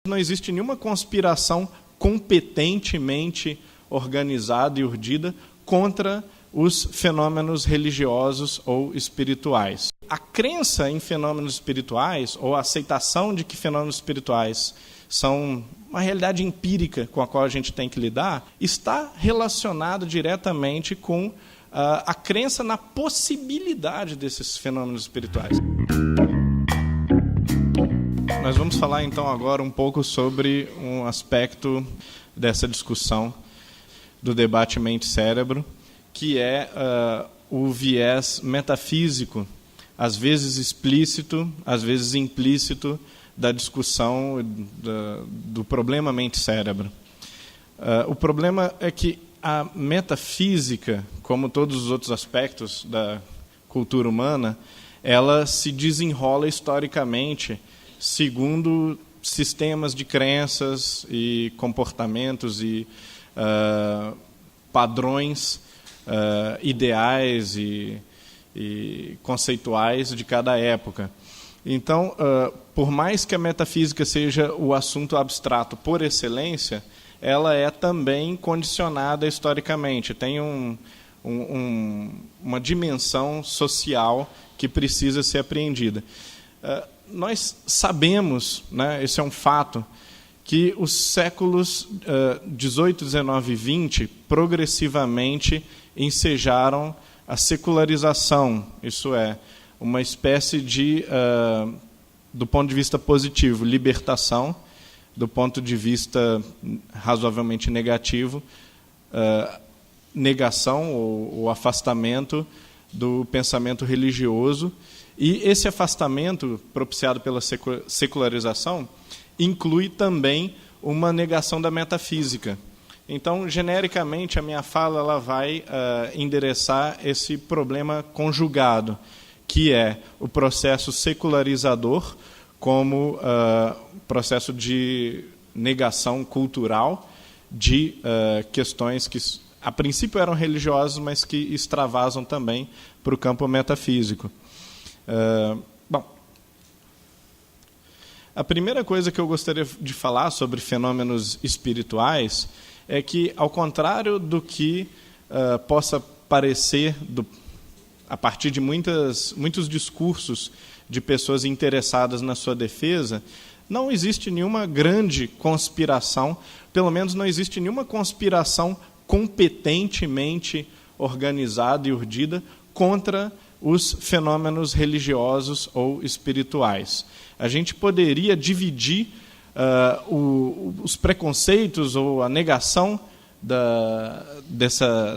Não existe nenhuma conspiração competentemente organizada e urdida contra os fenômenos religiosos ou espirituais. A crença em fenômenos espirituais, ou a aceitação de que fenômenos espirituais são uma realidade empírica com a qual a gente tem que lidar, está relacionado diretamente com a crença na possibilidade desses fenômenos espirituais. Nós vamos falar então agora um pouco sobre um aspecto dessa discussão do debate mente-cérebro, que é o viés metafísico, às vezes explícito, às vezes implícito, da discussão do problema mente-cérebro. O problema é que a metafísica, como todos os outros aspectos da cultura humana, ela se desenrola historicamente segundo sistemas de crenças e comportamentos e padrões ideais e conceituais de cada época. Então, por mais que a metafísica seja o assunto abstrato por excelência, ela é também condicionada historicamente, tem uma dimensão social que precisa ser apreendida. Nós sabemos, né, esse é um fato, que os séculos 18, 19 e 20 progressivamente ensejaram a secularização, isso é, uma espécie de, do ponto de vista positivo, libertação, do ponto de vista razoavelmente negativo, negação ou afastamento do pensamento religioso. E esse afastamento propiciado pela secularização inclui também uma negação da metafísica. Então, genericamente, a minha fala ela vai endereçar esse problema conjugado, que é o processo secularizador como processo de negação cultural de questões que, a princípio, eram religiosas, mas que extravasam também para o campo metafísico. Bom, a primeira coisa que eu gostaria de falar sobre fenômenos espirituais é que, ao contrário do que possa parecer a partir de muitos discursos de pessoas interessadas na sua defesa, não existe nenhuma grande conspiração, pelo menos não existe nenhuma conspiração competentemente organizada e urdida contra os fenômenos religiosos ou espirituais. A gente poderia dividir os preconceitos ou a negação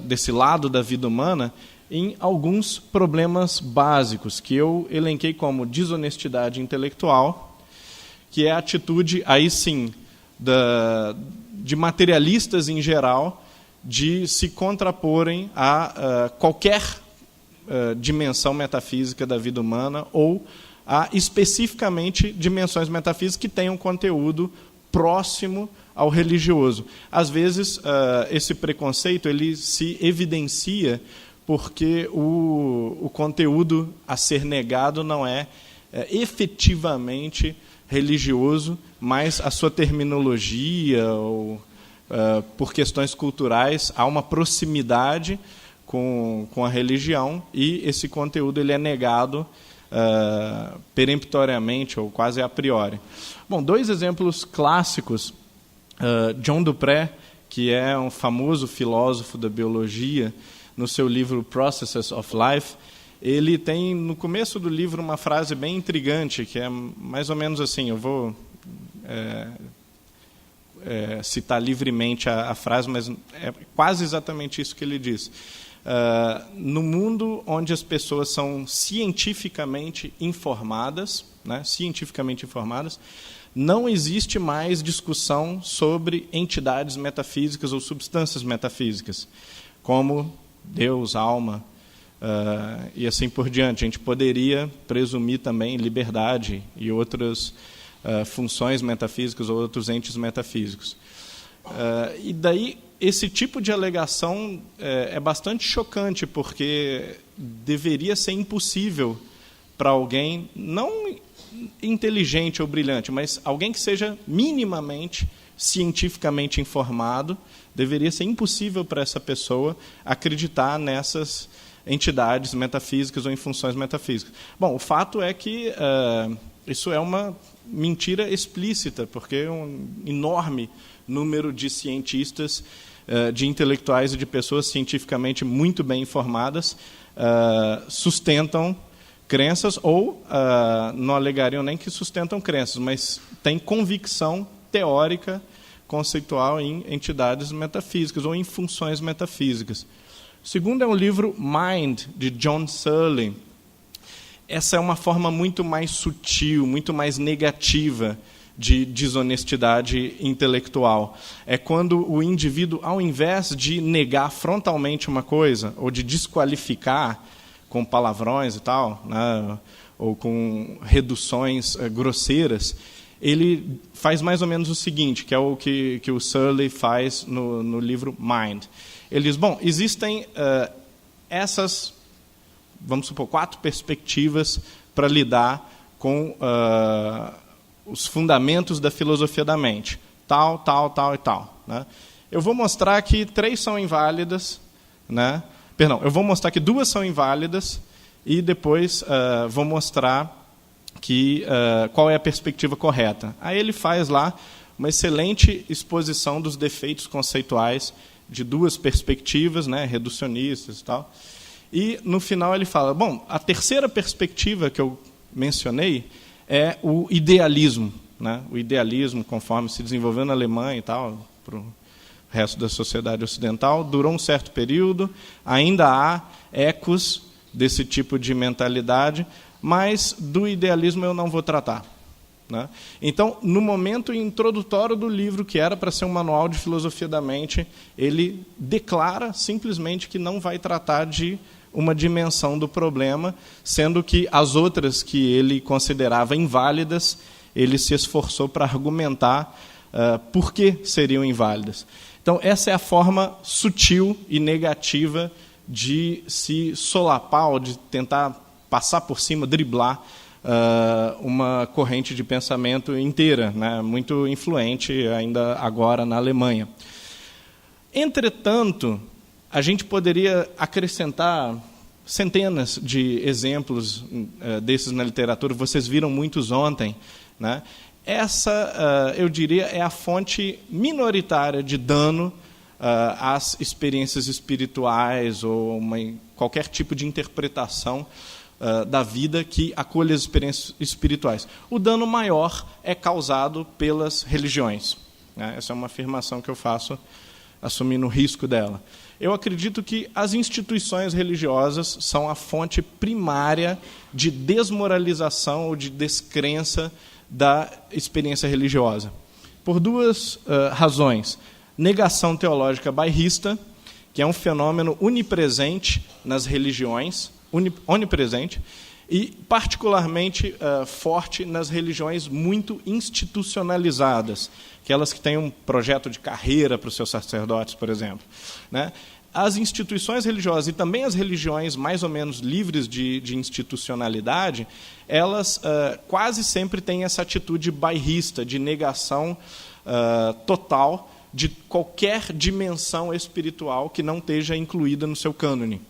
desse lado da vida humana em alguns problemas básicos, que eu elenquei como desonestidade intelectual, que é a atitude, aí sim, de materialistas em geral, de se contraporem a qualquer dimensão metafísica da vida humana ou a especificamente dimensões metafísicas que tenham conteúdo próximo ao religioso. Às vezes, esse preconceito ele se evidencia porque o conteúdo a ser negado não é efetivamente religioso, mas a sua terminologia ou por questões culturais há uma proximidade com a religião e esse conteúdo ele é negado peremptoriamente ou quase a priori. Bom, dois exemplos clássicos. John Dupré, que é um famoso filósofo da biologia, no seu livro Processes of Life, ele tem no começo do livro uma frase bem intrigante, que é mais ou menos assim, eu vou citar livremente a frase, mas é quase exatamente isso que ele diz. No mundo onde as pessoas são cientificamente informadas, não existe mais discussão sobre entidades metafísicas ou substâncias metafísicas, como Deus, alma, e assim por diante. A gente poderia presumir também liberdade e outras funções metafísicas ou outros entes metafísicos. E daí, esse tipo de alegação é bastante chocante, porque deveria ser impossível para alguém, não inteligente ou brilhante, mas alguém que seja minimamente cientificamente informado, deveria ser impossível para essa pessoa acreditar nessas entidades metafísicas ou em funções metafísicas. Bom, o fato é que isso é uma mentira explícita, porque um enorme número de cientistas, de intelectuais e de pessoas cientificamente muito bem informadas sustentam crenças, ou não alegariam nem que sustentam crenças, mas têm convicção teórica, conceitual em entidades metafísicas ou em funções metafísicas. O segundo é o livro Mind, de John Searle. Essa é uma forma muito mais sutil, muito mais negativa de desonestidade intelectual. É quando o indivíduo, ao invés de negar frontalmente uma coisa, ou de desqualificar com palavrões e tal, né, ou com reduções grosseiras, ele faz mais ou menos o seguinte, que é o que o Searle faz no livro Mind. Ele diz, bom, existem essas, vamos supor, 4 perspectivas para lidar com os fundamentos da filosofia da mente. Tal, tal, tal e tal. Né? Eu vou mostrar que 3 são inválidas, né? Perdão, eu vou mostrar que 2 são inválidas e depois vou mostrar qual é a perspectiva correta. Aí ele faz lá uma excelente exposição dos defeitos conceituais de 2 perspectivas, né, reducionistas e tal. E, no final, ele fala, bom, a terceira perspectiva que eu mencionei é o idealismo. Né? O idealismo, conforme se desenvolveu na Alemanha e tal, para o resto da sociedade ocidental, durou um certo período, ainda há ecos desse tipo de mentalidade, mas do idealismo eu não vou tratar. Né? Então, no momento introdutório do livro, que era para ser um manual de filosofia da mente, ele declara simplesmente que não vai tratar de uma dimensão do problema, sendo que as outras que ele considerava inválidas, ele se esforçou para argumentar por que seriam inválidas. Então, essa é a forma sutil e negativa de se solapar ou de tentar passar por cima, driblar uma corrente de pensamento inteira, né, muito influente ainda agora na Alemanha. Entretanto, a gente poderia acrescentar centenas de exemplos desses na literatura, vocês viram muitos ontem. Né? Essa, eu diria, é a fonte minoritária de dano às experiências espirituais ou qualquer tipo de interpretação da vida que acolhe as experiências espirituais. O dano maior é causado pelas religiões. Né? Essa é uma afirmação que eu faço assumindo o risco dela. Eu acredito que as instituições religiosas são a fonte primária de desmoralização ou de descrença da experiência religiosa. Por 2 razões. Negação teológica bairrista, que é um fenômeno onipresente nas religiões, onipresente, e particularmente forte nas religiões muito institucionalizadas, aquelas que têm um projeto de carreira para os seus sacerdotes, por exemplo. Né? As instituições religiosas e também as religiões mais ou menos livres de institucionalidade, elas quase sempre têm essa atitude bairrista, de negação total de qualquer dimensão espiritual que não esteja incluída no seu cânone.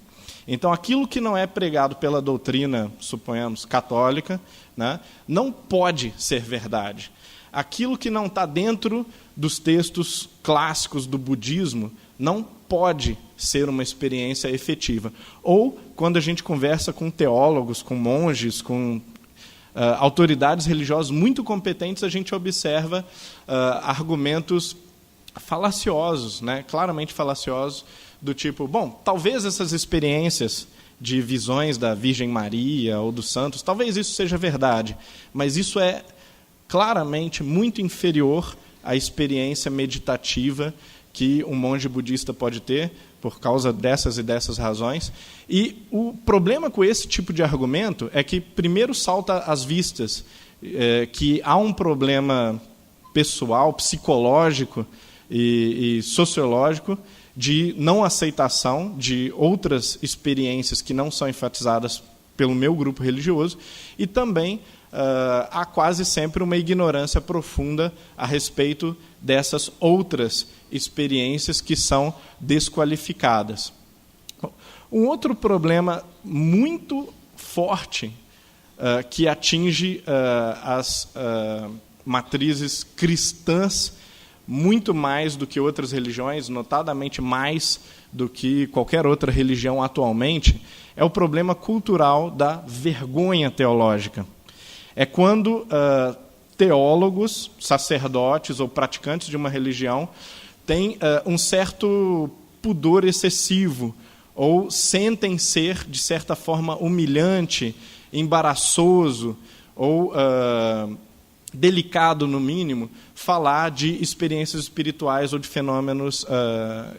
Então, aquilo que não é pregado pela doutrina, suponhamos, católica, né, não pode ser verdade. Aquilo que não está dentro dos textos clássicos do budismo não pode ser uma experiência efetiva. Ou, quando a gente conversa com teólogos, com monges, com autoridades religiosas muito competentes, a gente observa argumentos falaciosos, né, claramente falaciosos, do tipo, bom, talvez essas experiências de visões da Virgem Maria ou dos santos, talvez isso seja verdade, mas isso é claramente muito inferior à experiência meditativa que um monge budista pode ter, por causa dessas e dessas razões. E o problema com esse tipo de argumento é que, primeiro, salta às vistas que há um problema pessoal, psicológico e sociológico de não aceitação de outras experiências que não são enfatizadas pelo meu grupo religioso, e também há quase sempre uma ignorância profunda a respeito dessas outras experiências que são desqualificadas. Um outro problema muito forte que atinge as matrizes cristãs muito mais do que outras religiões, notadamente mais do que qualquer outra religião atualmente, é o problema cultural da vergonha teológica. É quando teólogos, sacerdotes ou praticantes de uma religião têm um certo pudor excessivo ou sentem ser, de certa forma, humilhante, embaraçoso ou delicado, no mínimo, falar de experiências espirituais ou de fenômenos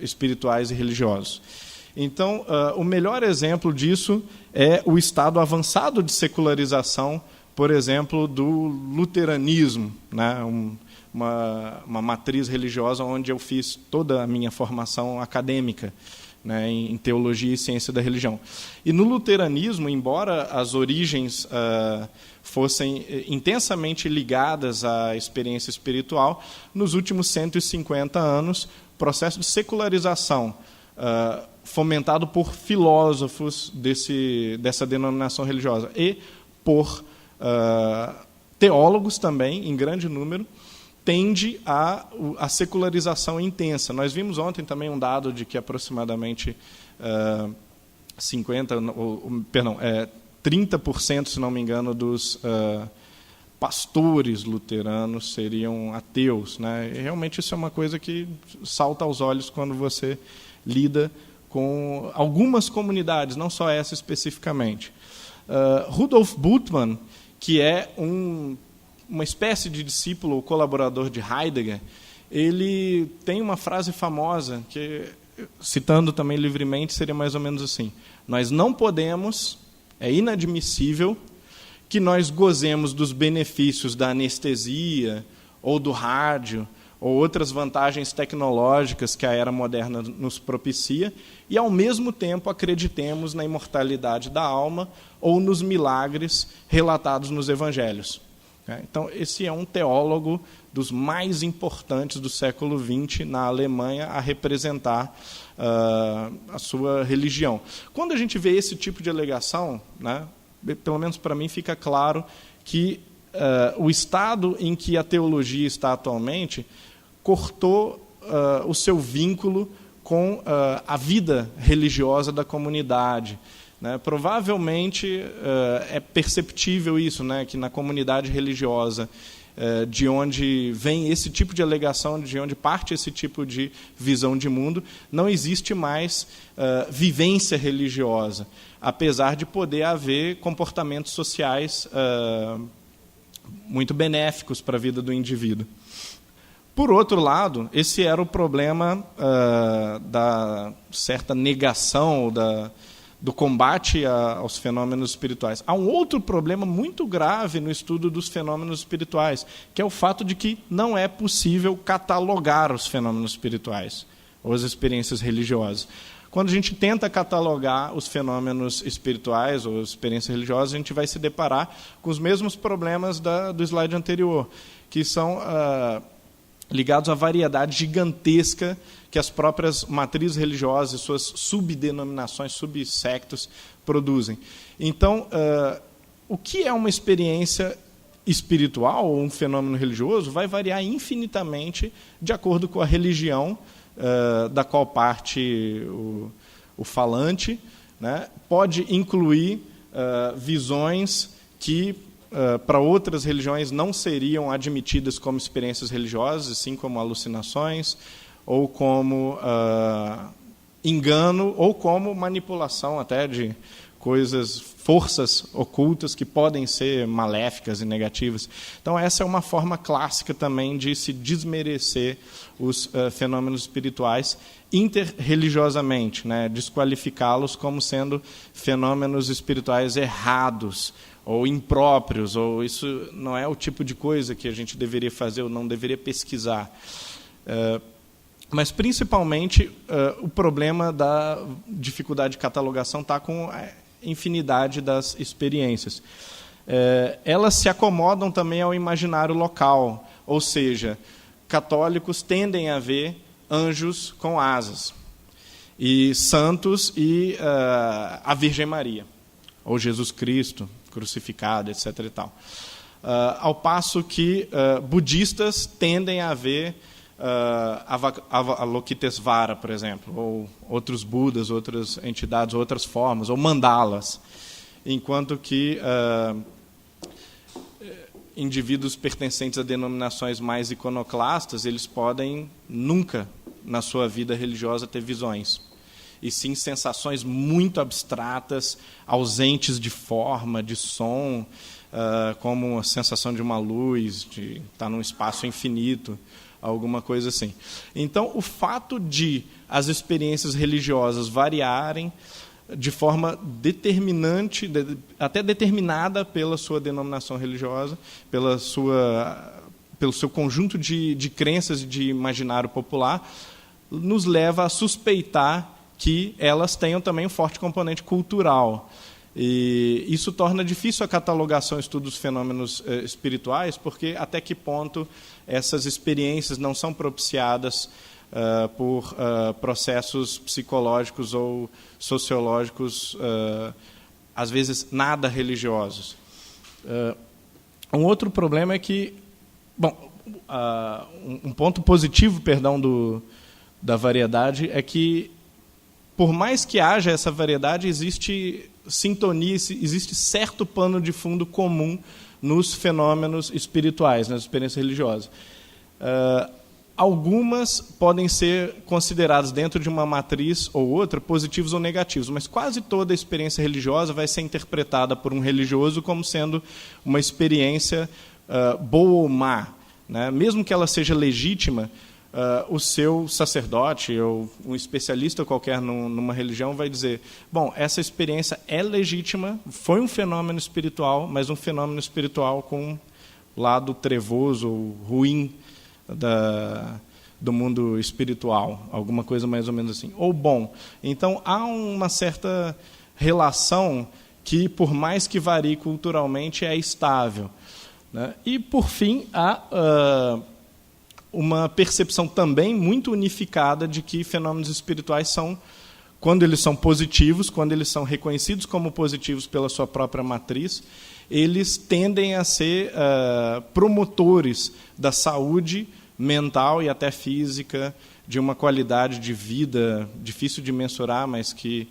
espirituais e religiosos. Então, o melhor exemplo disso é o estado avançado de secularização, por exemplo, do luteranismo, né? Uma matriz religiosa onde eu fiz toda a minha formação acadêmica, né, em teologia e ciência da religião. E no luteranismo, embora as origens fossem intensamente ligadas à experiência espiritual, nos últimos 150 anos, o processo de secularização fomentado por filósofos dessa denominação religiosa e por teólogos também, em grande número, tende à secularização intensa. Nós vimos ontem também um dado de que aproximadamente 30%, se não me engano, dos pastores luteranos seriam ateus, né? E realmente isso é uma coisa que salta aos olhos quando você lida com algumas comunidades, não só essa especificamente. Rudolf Bultmann, que é uma espécie de discípulo ou colaborador de Heidegger, ele tem uma frase famosa, que, citando também livremente, seria mais ou menos assim: nós não podemos, é inadmissível, que nós gozemos dos benefícios da anestesia, ou do rádio, ou outras vantagens tecnológicas que a era moderna nos propicia, e, ao mesmo tempo, acreditemos na imortalidade da alma ou nos milagres relatados nos evangelhos. Então, esse é um teólogo dos mais importantes do século XX na Alemanha a representar a sua religião. Quando a gente vê esse tipo de alegação, né, pelo menos para mim fica claro que o estado em que a teologia está atualmente cortou o seu vínculo com a vida religiosa da comunidade. Né? Provavelmente é perceptível isso, né, que na comunidade religiosa, de onde vem esse tipo de alegação, de onde parte esse tipo de visão de mundo, não existe mais vivência religiosa, apesar de poder haver comportamentos sociais muito benéficos para a vida do indivíduo. Por outro lado, esse era o problema da certa negação, do combate aos fenômenos espirituais. Há um outro problema muito grave no estudo dos fenômenos espirituais, que é o fato de que não é possível catalogar os fenômenos espirituais, ou as experiências religiosas. Quando a gente tenta catalogar os fenômenos espirituais ou as experiências religiosas, a gente vai se deparar com os mesmos problemas do slide anterior, que são ligados à variedade gigantesca que as próprias matrizes religiosas e suas subdenominações, subsectos produzem. Então, o que é uma experiência espiritual ou um fenômeno religioso vai variar infinitamente de acordo com a religião da qual parte o falante, né? Pode incluir visões que para outras religiões não seriam admitidas como experiências religiosas, assim como alucinações, ou como engano, ou como manipulação até de coisas, forças ocultas que podem ser maléficas e negativas. Então, essa é uma forma clássica também de se desmerecer os fenômenos espirituais interreligiosamente, né? Desqualificá-los como sendo fenômenos espirituais errados, ou impróprios, ou isso não é o tipo de coisa que a gente deveria fazer ou não deveria pesquisar. Mas, principalmente, o problema da dificuldade de catalogação está com a infinidade das experiências. elas se acomodam também ao imaginário local, ou seja, católicos tendem a ver anjos com asas, e santos e a Virgem Maria, ou Jesus Cristo crucificado, etc. e tal. Ao passo que budistas tendem a ver Avalokitesvara, por exemplo, ou outros Budas, outras entidades, outras formas, ou mandalas, enquanto que indivíduos pertencentes a denominações mais iconoclastas, eles podem nunca, na sua vida religiosa, ter visões, e sim sensações muito abstratas, ausentes de forma, de som, como a sensação de uma luz, de estar num espaço infinito, alguma coisa assim. Então, o fato de as experiências religiosas variarem de forma determinante, até determinada pela sua denominação religiosa, pelo seu conjunto de crenças e de imaginário popular, nos leva a suspeitar que elas tenham também um forte componente cultural. E isso torna difícil a catalogação e estudo dos fenômenos espirituais, porque até que ponto essas experiências não são propiciadas por processos psicológicos ou sociológicos, às vezes nada religiosos. Um outro problema é que, um ponto positivo, da variedade é que, por mais que haja essa variedade, existe sintonia, existe certo pano de fundo comum nos fenômenos espirituais, nas experiências religiosas. Algumas podem ser consideradas, dentro de uma matriz ou outra, positivos ou negativos, mas quase toda experiência religiosa vai ser interpretada por um religioso como sendo uma experiência boa ou má, né? Mesmo que ela seja legítima, o seu sacerdote ou um especialista qualquer numa religião vai dizer, bom, essa experiência é legítima, foi um fenômeno espiritual, mas um fenômeno espiritual com lado trevoso ou ruim do mundo espiritual, alguma coisa mais ou menos assim, ou bom. Então, há uma certa relação que, por mais que varie culturalmente, é estável, né? E, por fim, há uma percepção também muito unificada de que fenômenos espirituais são, quando eles são positivos, quando eles são reconhecidos como positivos pela sua própria matriz, eles tendem a ser promotores da saúde mental e até física, de uma qualidade de vida difícil de mensurar, mas que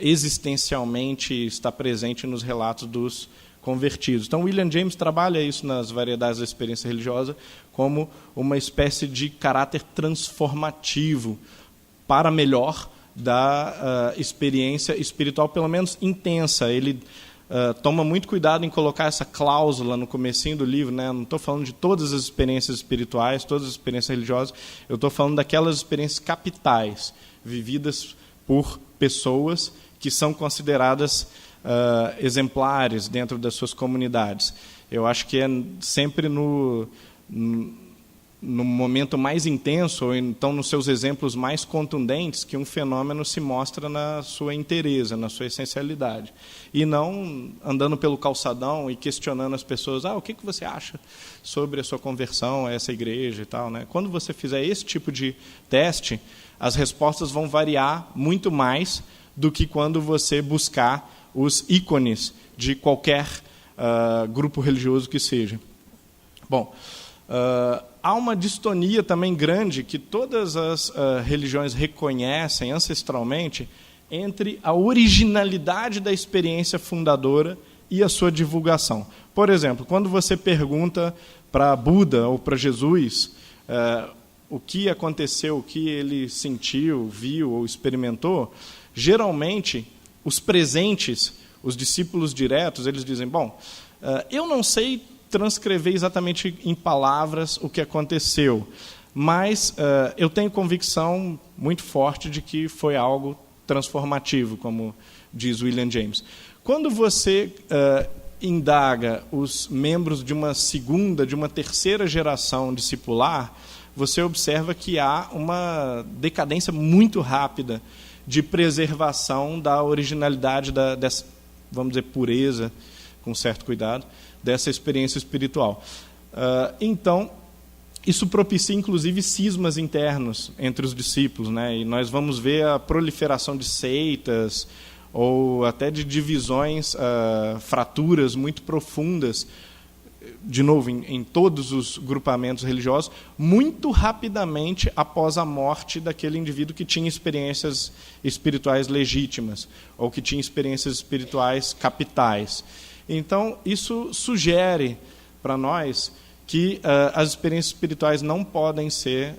existencialmente está presente nos relatos dos convertidos. Então, William James trabalha isso nas variedades da experiência religiosa como uma espécie de caráter transformativo para melhor da experiência espiritual, pelo menos intensa. Ele toma muito cuidado em colocar essa cláusula no comecinho do livro, né? Não estou falando de todas as experiências espirituais, todas as experiências religiosas, eu estou falando daquelas experiências capitais, vividas por pessoas que são consideradas exemplares dentro das suas comunidades. Eu acho que é sempre no momento mais intenso, ou então nos seus exemplos mais contundentes, que um fenômeno se mostra na sua inteireza, na sua essencialidade. E não andando pelo calçadão e questionando as pessoas, o que você acha sobre a sua conversão a essa igreja e tal, né? Quando você fizer esse tipo de teste, as respostas vão variar muito mais do que quando você buscar os ícones de qualquer grupo religioso que seja. Bom, há uma distonia também grande que todas as religiões reconhecem ancestralmente entre a originalidade da experiência fundadora e a sua divulgação. Por exemplo, quando você pergunta para Buda ou para Jesus o que aconteceu, o que ele sentiu, viu ou experimentou, geralmente os presentes, os discípulos diretos, eles dizem, bom, eu não sei transcrever exatamente em palavras o que aconteceu, mas eu tenho convicção muito forte de que foi algo transformativo, como diz William James. Quando você indaga os membros de uma segunda, de uma terceira geração discipular, você observa que há uma decadência muito rápida de preservação da originalidade dessa, vamos dizer, pureza, com certo cuidado, dessa experiência espiritual. Então, isso propicia, inclusive, cismas internos entre os discípulos, né? E nós vamos ver a proliferação de seitas ou até de divisões, fraturas muito profundas, de novo, em todos os grupamentos religiosos, muito rapidamente após a morte daquele indivíduo que tinha experiências espirituais legítimas ou que tinha experiências espirituais capitais. Então, isso sugere para nós que as experiências espirituais não podem ser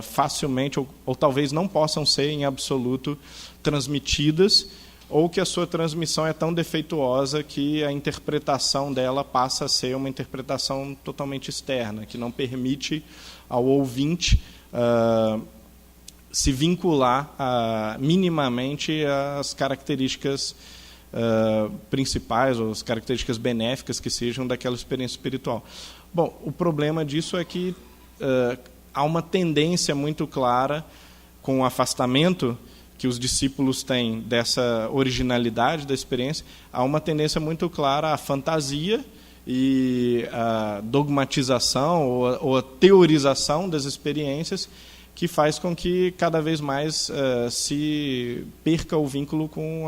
facilmente, ou talvez não possam ser em absoluto transmitidas, ou que a sua transmissão é tão defeituosa que a interpretação dela passa a ser uma interpretação totalmente externa, que não permite ao ouvinte se vincular minimamente às características principais, ou as características benéficas que sejam daquela experiência espiritual. Bom, o problema disso é que há uma tendência muito clara, com o afastamento que os discípulos têm dessa originalidade da experiência, há uma tendência muito clara à fantasia e à dogmatização ou a teorização das experiências, que faz com que cada vez mais se perca o vínculo com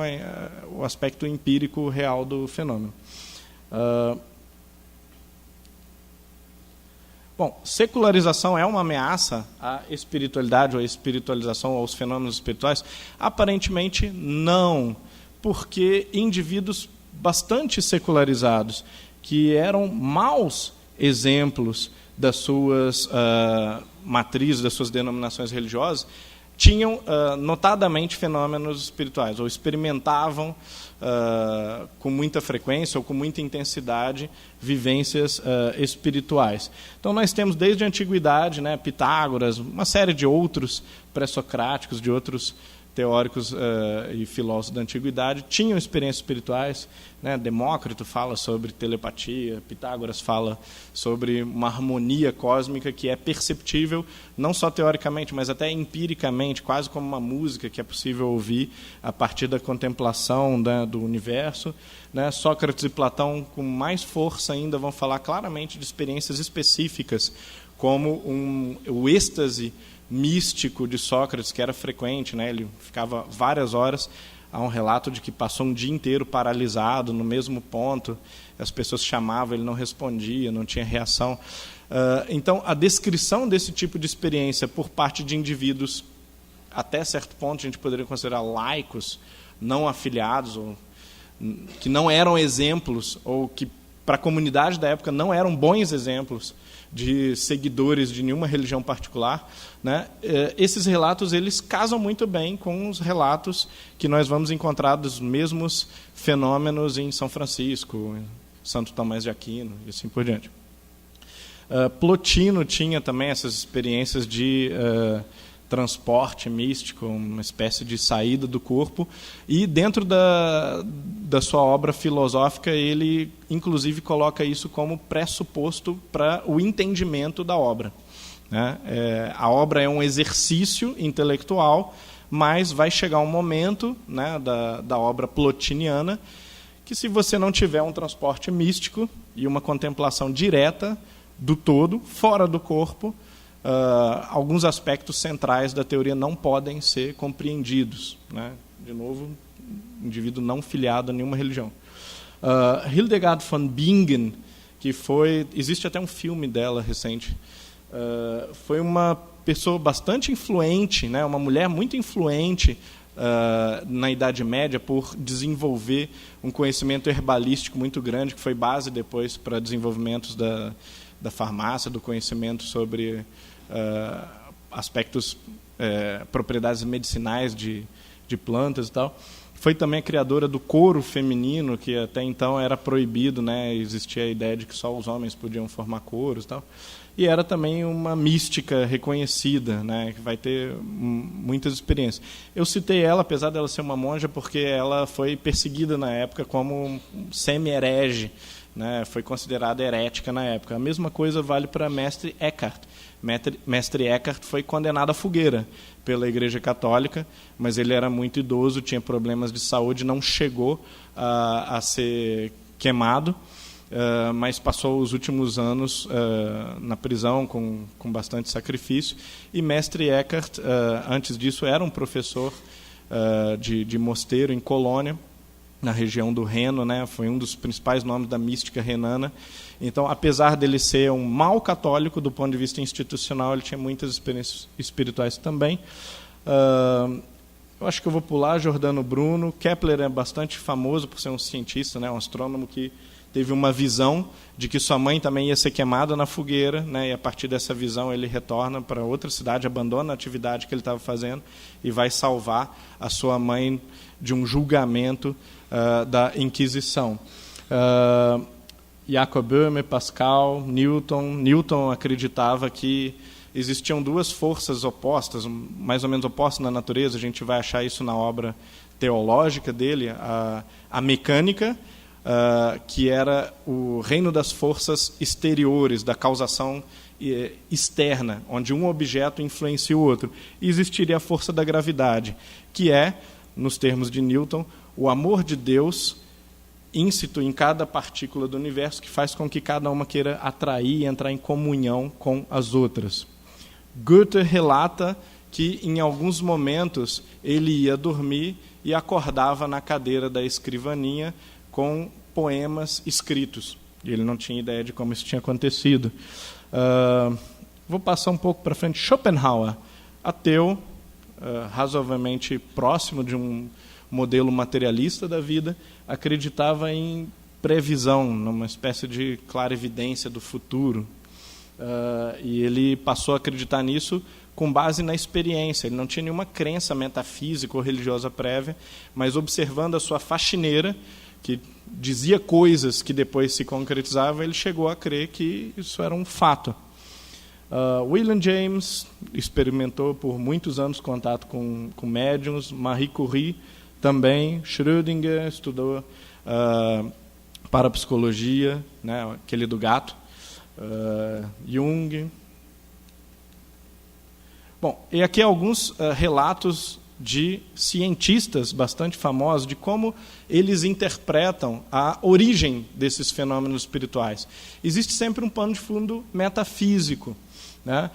o aspecto empírico real do fenômeno. Bom, secularização é uma ameaça à espiritualidade ou à espiritualização ou aos fenômenos espirituais? Aparentemente não, porque indivíduos bastante secularizados, que eram maus exemplos das suas matrizes, das suas denominações religiosas, tinham notadamente fenômenos espirituais, ou experimentavam com muita frequência ou com muita intensidade vivências espirituais. Então nós temos desde a antiguidade, né, Pitágoras, uma série de outros pré-socráticos, de outros teóricos e filósofos da antiguidade tinham experiências espirituais, né? Demócrito fala sobre telepatia, Pitágoras fala sobre uma harmonia cósmica que é perceptível não só teoricamente, mas até empiricamente, quase como uma música que é possível ouvir a partir da contemplação, né, do universo, né? Sócrates e Platão, com mais força ainda, vão falar claramente de experiências específicas, como o êxtase místico de Sócrates, que era frequente, né? Ele ficava várias horas. Há um relato de que passou um dia inteiro paralisado no mesmo ponto, as pessoas chamavam, ele não respondia, não tinha reação. Então, a descrição desse tipo de experiência por parte de indivíduos, até certo ponto a gente poderia considerar laicos, não afiliados, ou que não eram exemplos, ou que para a comunidade da época não eram bons exemplos de seguidores de nenhuma religião particular, né? Esses relatos eles casam muito bem com os relatos que nós vamos encontrar dos mesmos fenômenos em São Francisco, em Santo Tomás de Aquino e assim por diante. Plotino tinha também essas experiências de transporte místico, uma espécie de saída do corpo, e dentro da sua obra filosófica ele inclusive coloca isso como pressuposto para o entendimento da obra, né? A obra é um exercício intelectual, mas vai chegar um momento, né, da obra plotiniana que, se você não tiver um transporte místico e uma contemplação direta do todo, fora do corpo, alguns aspectos centrais da teoria não podem ser compreendidos, né? De novo, indivíduo não filiado a nenhuma religião. Hildegard von Bingen, que existe até um filme dela recente, foi uma pessoa bastante influente, né? Uma mulher muito influente na Idade Média por desenvolver um conhecimento herbalístico muito grande, que foi base depois para desenvolvimentos da farmácia, do conhecimento sobre aspectos, propriedades medicinais de plantas e tal. Foi também a criadora do coro feminino, que até então era proibido, né? Existia a ideia de que só os homens podiam formar coros e tal. E era também uma mística reconhecida, né? Que vai ter muitas experiências. Eu citei ela, apesar dela ser uma monja, porque ela foi perseguida na época como semi-herege, né? Foi considerada herética na época. A mesma coisa vale para Mestre Eckhart. Mestre Eckhart foi condenado à fogueira pela Igreja Católica, mas ele era muito idoso, tinha problemas de saúde, não chegou a ser queimado, mas passou os últimos anos na prisão com bastante sacrifício. E Mestre Eckhart, antes disso, era um professor de mosteiro em Colônia, na região do Reno, né? Foi um dos principais nomes da mística renana. Então, apesar dele ser um mau católico do ponto de vista institucional, ele tinha muitas experiências espirituais também. Eu acho que eu vou pular Giordano Bruno. Kepler é bastante famoso por ser um cientista, né? Um astrônomo que teve uma visão de que sua mãe também ia ser queimada na fogueira, né? E a partir dessa visão ele retorna para outra cidade, abandona a atividade que ele estava fazendo e vai salvar a sua mãe de um julgamento da Inquisição. Jacob Böhme, Pascal, Newton acreditava que existiam duas forças opostas, mais ou menos opostas na natureza. A gente vai achar isso na obra teológica dele, a mecânica, que era o reino das forças exteriores, da causação externa, onde um objeto influencia o outro. E existiria a força da gravidade, que é, nos termos de Newton, o amor de Deus íncito em cada partícula do universo, que faz com que cada uma queira atrair e entrar em comunhão com as outras. Goethe relata que, em alguns momentos, ele ia dormir e acordava na cadeira da escrivaninha com poemas escritos. Ele não tinha ideia de como isso tinha acontecido. Vou passar um pouco para frente. Schopenhauer, ateu, razoavelmente próximo de um modelo materialista da vida, acreditava em previsão, numa espécie de clarividência do futuro. E ele passou a acreditar nisso com base na experiência. Ele não tinha nenhuma crença metafísica ou religiosa prévia, mas observando a sua faxineira, que dizia coisas que depois se concretizavam, ele chegou a crer que isso era um fato. William James experimentou por muitos anos contato com médiums. Marie Curie também. Schrödinger estudou parapsicologia, né, aquele do gato. Jung. Bom, e aqui alguns relatos de cientistas bastante famosos de como eles interpretam a origem desses fenômenos espirituais. Existe sempre um pano de fundo metafísico, né?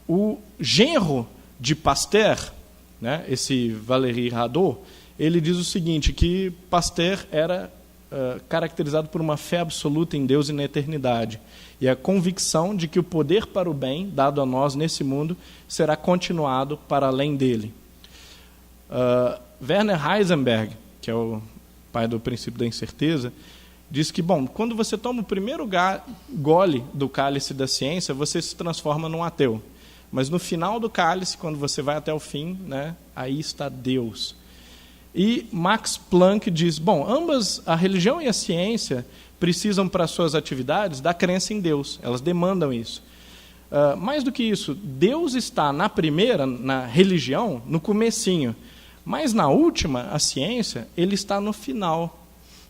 O genro de Pasteur, né, esse Valéry Radot, ele diz o seguinte, que Pasteur era caracterizado por uma fé absoluta em Deus e na eternidade, e a convicção de que o poder para o bem, dado a nós nesse mundo, será continuado para além dele. Werner Heisenberg, que é o pai do princípio da incerteza, diz que, bom, quando você toma o primeiro gole do cálice da ciência, você se transforma num ateu. Mas no final do cálice, quando você vai até o fim, né, aí está Deus. E Max Planck diz, bom, ambas, a religião e a ciência, precisam para suas atividades da crença em Deus. Elas demandam isso. Mais do que isso, Deus está na primeira, na religião, no comecinho. Mas na última, a ciência, ele está no final,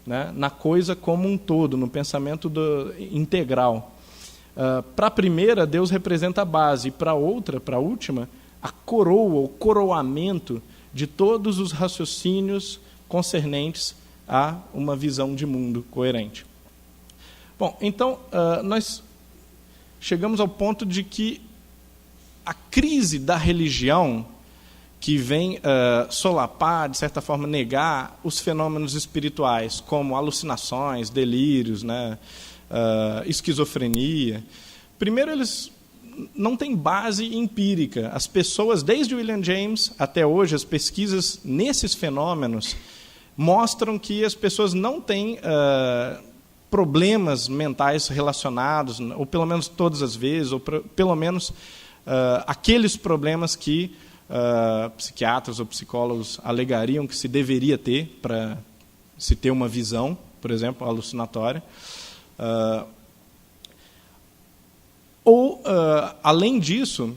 né, na coisa como um todo, no pensamento integral. Para a primeira, Deus representa a base, e para a outra, para a última, a coroa, o coroamento de todos os raciocínios concernentes a uma visão de mundo coerente. Bom, então, nós chegamos ao ponto de que a crise da religião, que vem solapar, de certa forma, negar os fenômenos espirituais, como alucinações, delírios, né, esquizofrenia. Primeiro, eles não têm base empírica. As pessoas, desde William James até hoje, as pesquisas nesses fenômenos mostram que as pessoas não têm problemas mentais relacionados, ou pelo menos todas as vezes, ou pelo menos aqueles problemas que psiquiatras ou psicólogos alegariam que se deveria ter para se ter uma visão, por exemplo, alucinatória. Além disso,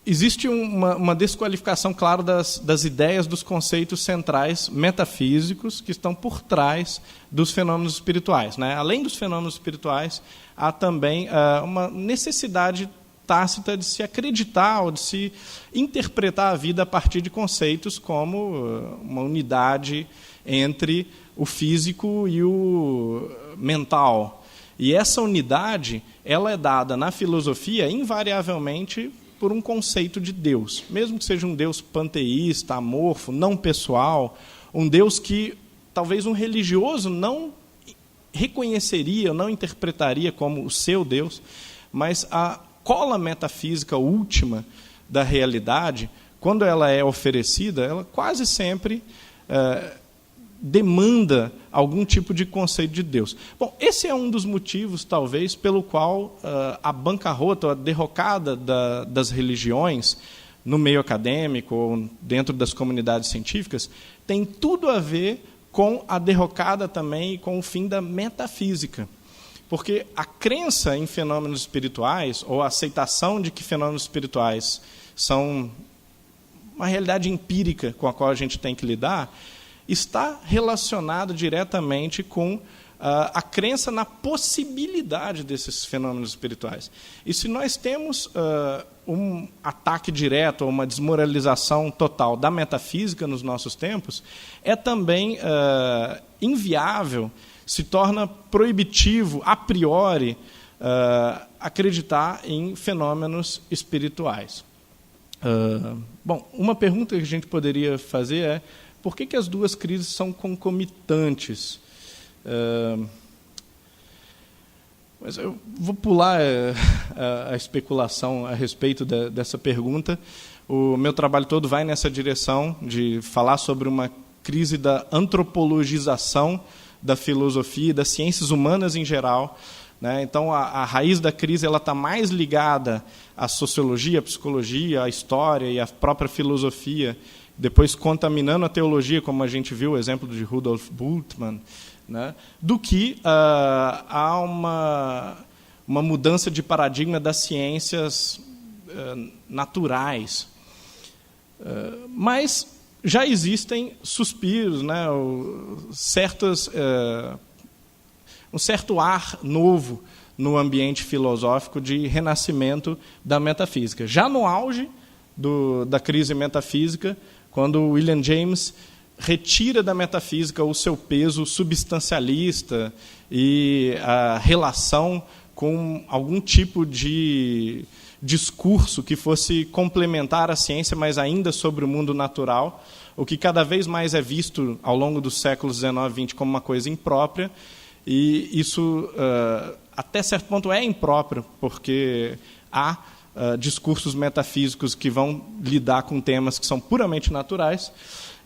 existe uma desqualificação, claro, das ideias, dos conceitos centrais metafísicos que estão por trás dos fenômenos espirituais, né? Além dos fenômenos espirituais, há também uma necessidade tácita de se acreditar ou de se interpretar a vida a partir de conceitos como uma unidade entre o físico e o mental. E essa unidade, ela é dada na filosofia, invariavelmente, por um conceito de Deus. Mesmo que seja um Deus panteísta, amorfo, não pessoal, um Deus que talvez um religioso não reconheceria, não interpretaria como o seu Deus, mas a cola metafísica última da realidade, quando ela é oferecida, ela quase sempre demanda algum tipo de conceito de Deus. Bom, esse é um dos motivos, talvez, pelo qual a bancarrota, a derrocada das religiões no meio acadêmico ou dentro das comunidades científicas tem tudo a ver com a derrocada também e com o fim da metafísica. Porque a crença em fenômenos espirituais, ou a aceitação de que fenômenos espirituais são uma realidade empírica com a qual a gente tem que lidar, está relacionado diretamente com a crença na possibilidade desses fenômenos espirituais. E se nós temos um ataque direto ou uma desmoralização total da metafísica nos nossos tempos, é também inviável, se torna proibitivo, a priori, acreditar em fenômenos espirituais. Bom, uma pergunta que a gente poderia fazer é: por que as duas crises são concomitantes? Mas eu vou pular a especulação a respeito dessa pergunta. O meu trabalho todo vai nessa direção de falar sobre uma crise da antropologização da filosofia e das ciências humanas em geral. Né? Então, a raiz da crise está mais ligada à sociologia, à psicologia, à história e à própria filosofia, depois contaminando a teologia, como a gente viu o exemplo de Rudolf Bultmann, né? Do que há uma mudança de paradigma das ciências naturais. Mas já existem suspiros, né? Um certo ar novo no ambiente filosófico de renascimento da metafísica. Já no auge da crise metafísica, quando William James retira da metafísica o seu peso substancialista e a relação com algum tipo de discurso que fosse complementar a ciência, mas ainda sobre o mundo natural, o que cada vez mais é visto ao longo dos séculos XIX e XX como uma coisa imprópria, e isso, até certo ponto, é impróprio, porque há discursos metafísicos que vão lidar com temas que são puramente naturais,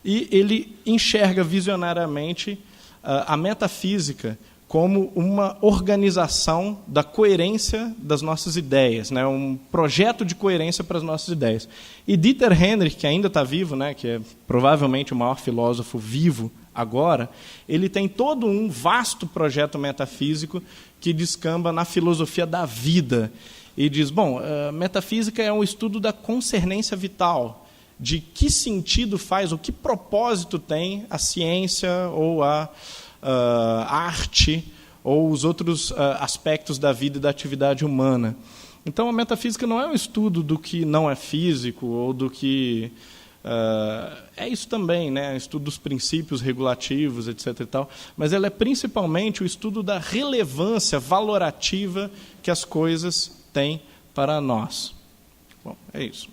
e ele enxerga visionariamente a metafísica como uma organização da coerência das nossas ideias, né? Um projeto de coerência para as nossas ideias. E Dieter Henrich, que ainda está vivo, né? Que é provavelmente o maior filósofo vivo agora, ele tem todo um vasto projeto metafísico que descamba na filosofia da vida. E diz, bom, a metafísica é um estudo da concernência vital, de que sentido faz, ou que propósito tem a ciência ou a arte ou os outros aspectos da vida e da atividade humana. Então, a metafísica não é um estudo do que não é físico ou do que... é isso também, né? Estudo dos princípios regulativos, etc. e tal, mas ela é principalmente o estudo da relevância valorativa que as coisas têm para nós. Bom, é isso.